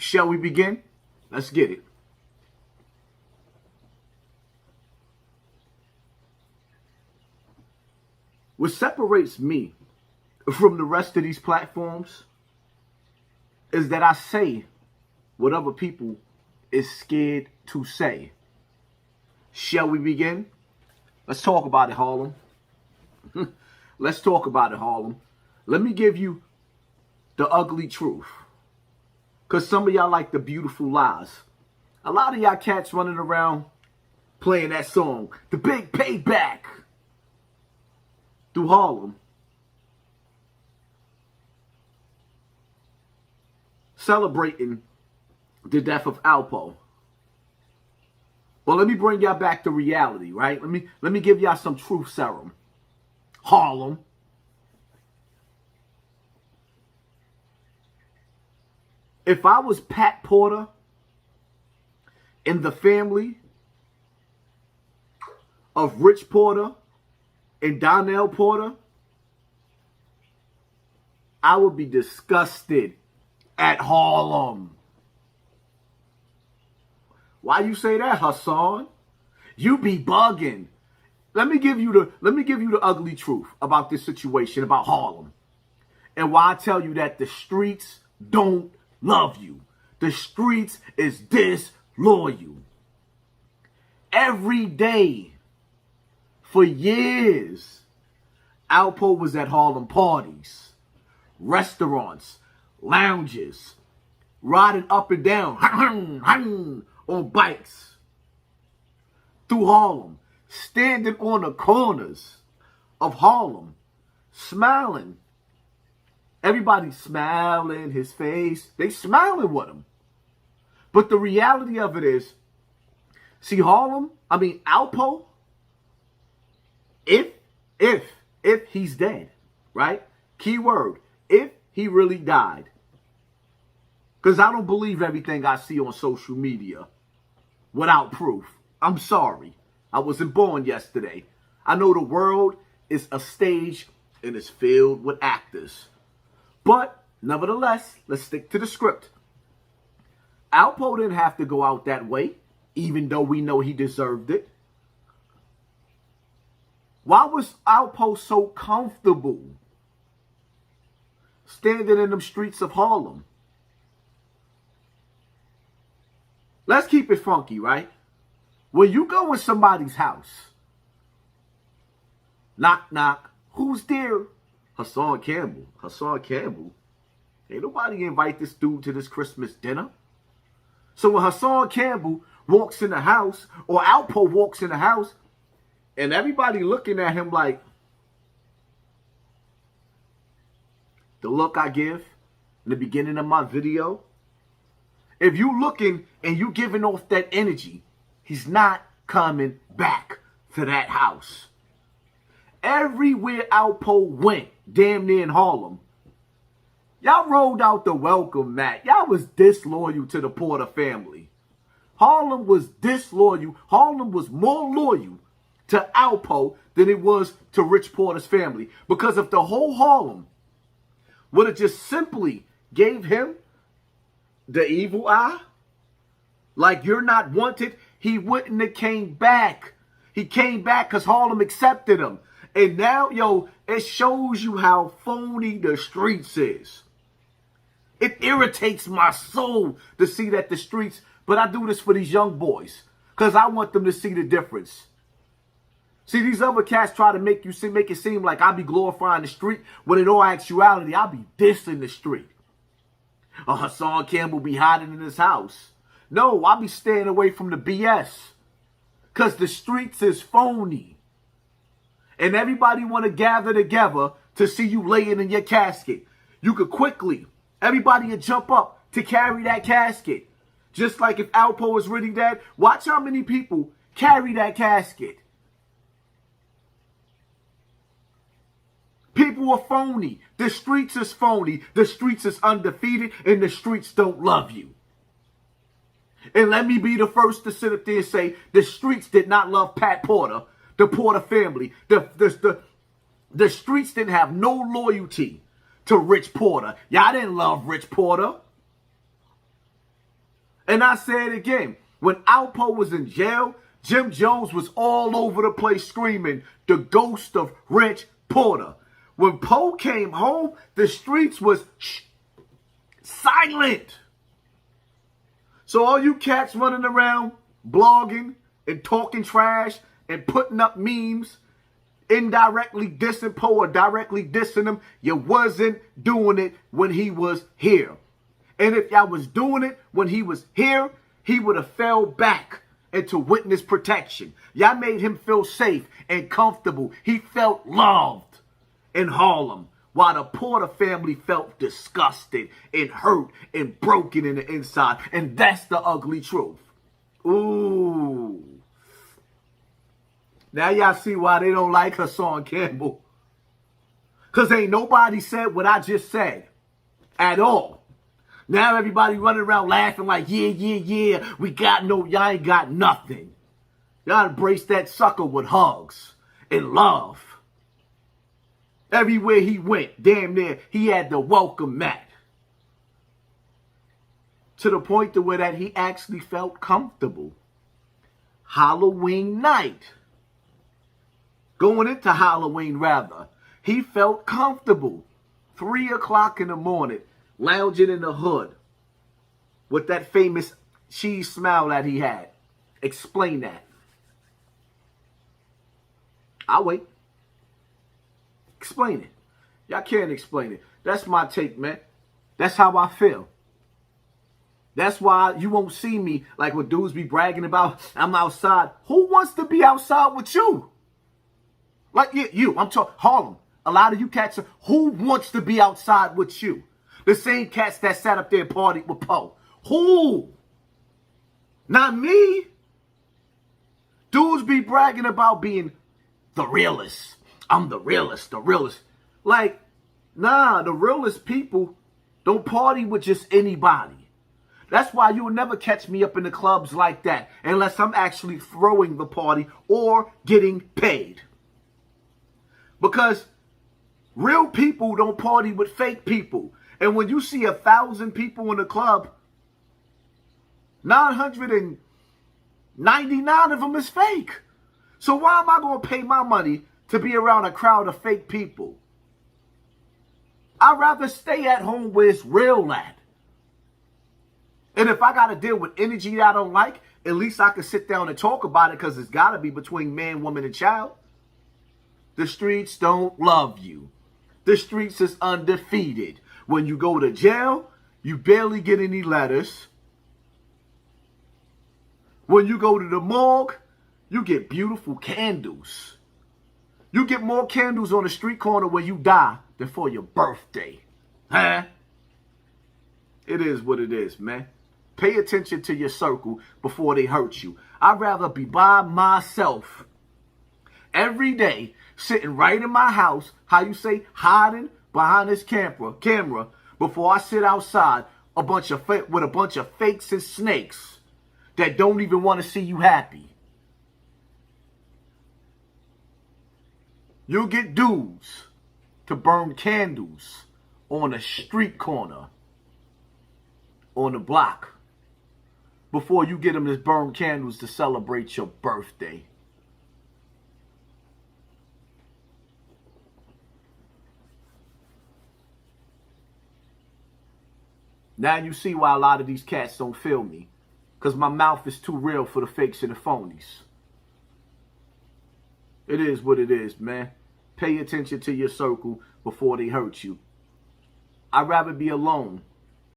Shall we begin? Let's get it. What separates me from the rest of these platforms is that I say what other people is scared to say. Shall we begin? Let's talk about it, Harlem. Let's talk about it, Harlem. Let me give you the ugly truth. Because some of y'all like the beautiful lies. A lot of y'all cats running around playing that song, The Big Payback, through Harlem. Celebrating the death of Alpo. Well, let me bring y'all back to reality, right? Let me give y'all some truth serum. Harlem. If I was Pat Porter in the family of Rich Porter and Donnell Porter, I would be disgusted at Harlem. Why you say that, Hassan? You be bugging. Let me give you the ugly truth about this situation, about Harlem. And why I tell you that the streets don't love you. The streets is disloyal. Every day, for years, Alpo was at Harlem parties, restaurants, lounges, riding up and down on bikes through Harlem, standing on the corners of Harlem, smiling. Everybody smiling, his face. They smiling with him. But the reality of it is, see, Alpo, if he's dead, right? Keyword, if he really died. Because I don't believe everything I see on social media without proof. I'm sorry. I wasn't born yesterday. I know the world is a stage and is filled with actors. But, nevertheless, let's stick to the script. Alpo didn't have to go out that way, even though we know he deserved it. Why was Alpo so comfortable standing in them streets of Harlem? Let's keep it funky, right? When you go in somebody's house, knock, knock, who's there? Hassan Campbell. Hassan Campbell? Ain't nobody invite this dude to this Christmas dinner. So when Hassan Campbell walks in the house, or Alpo walks in the house, and everybody looking at him like, the look I give in the beginning of my video, if you looking and you giving off that energy, he's not coming back to that house. Everywhere Alpo went, damn near in Harlem, y'all rolled out the welcome mat. Y'all was disloyal to the Porter family. Harlem was disloyal. Harlem was more loyal to Alpo than it was to Rich Porter's family. Because if the whole Harlem would have just simply gave him the evil eye, like you're not wanted, he wouldn't have came back. He came back because Harlem accepted him. And now, it shows you how phony the streets is. It irritates my soul to see that the streets, but I do this for these young boys because I want them to see the difference. See, these other cats try to make it seem like I be glorifying the street, when in all actuality, I be dissing the street. Hassan Campbell be hiding in his house. No, I be staying away from the BS because the streets is phony. And everybody want to gather together to see you laying in your casket. You could quickly, everybody would jump up to carry that casket. Just like if Alpo is really dead, watch how many people carry that casket. People are phony. The streets is phony. The streets is undefeated, and the streets don't love you. And let me be the first to sit up there and say the streets did not love Pat Porter. The Porter family, the streets didn't have no loyalty to Rich Porter. Y'all didn't love Rich Porter. And I say it again. When Alpo was in jail, Jim Jones was all over the place screaming, the ghost of Rich Porter. When Poe came home, the streets was silent. So all you cats running around, blogging and talking trash and putting up memes, indirectly dissing Poe or directly dissing him, you wasn't doing it when he was here. And if y'all was doing it when he was here, he would have fell back into witness protection. Y'all made him feel safe and comfortable. He felt loved in Harlem, while the Porter family felt disgusted and hurt and broken in the inside. And that's the ugly truth. Ooh. Now y'all see why they don't like Hassan Campbell. Because ain't nobody said what I just said at all. Now everybody running around laughing like, yeah, we got no, y'all ain't got nothing. Y'all embrace that sucker with hugs and love. Everywhere he went, damn near, he had the welcome mat. To the point to where that he actually felt comfortable. Halloween night. Going into Halloween, rather. He felt comfortable. 3 o'clock in the morning. Lounging in the hood. With that famous cheese smile that he had. Explain that. I'll wait. Explain it. Y'all can't explain it. That's my take, man. That's how I feel. That's why you won't see me like what dudes be bragging about. I'm outside. Who wants to be outside with you? Like you. I'm talking Harlem. A lot of you cats are, who wants to be outside with you? The same cats that sat up there and partied with Poe. Who? Not me. Dudes be bragging about being the realest. I'm the realest. Like, nah, the realest people don't party with just anybody. That's why you will never catch me up in the clubs like that unless I'm actually throwing the party or getting paid. Because real people don't party with fake people. And when you see 1,000 people in the club, 999 of them is fake. So why am I going to pay my money to be around a crowd of fake people? I'd rather stay at home where it's real at. And if I got to deal with energy that I don't like, at least I can sit down and talk about it because it's got to be between man, woman, and child. The streets don't love you. The streets is undefeated. When you go to jail, you barely get any letters. When you go to the morgue, you get beautiful candles. You get more candles on the street corner where you die than for your birthday. Huh? It is what it is, man. Pay attention to your circle before they hurt you. I'd rather be by myself every day, sitting right in my house, how you say, hiding behind this camera before I sit outside with a bunch of fakes and snakes that don't even want to see you happy. You'll get dudes to burn candles on a street corner on the block before you get them to burn candles to celebrate your birthday. Now you see why a lot of these cats don't feel me. Because my mouth is too real for the fakes and the phonies. It is what it is, man. Pay attention to your circle before they hurt you. I'd rather be alone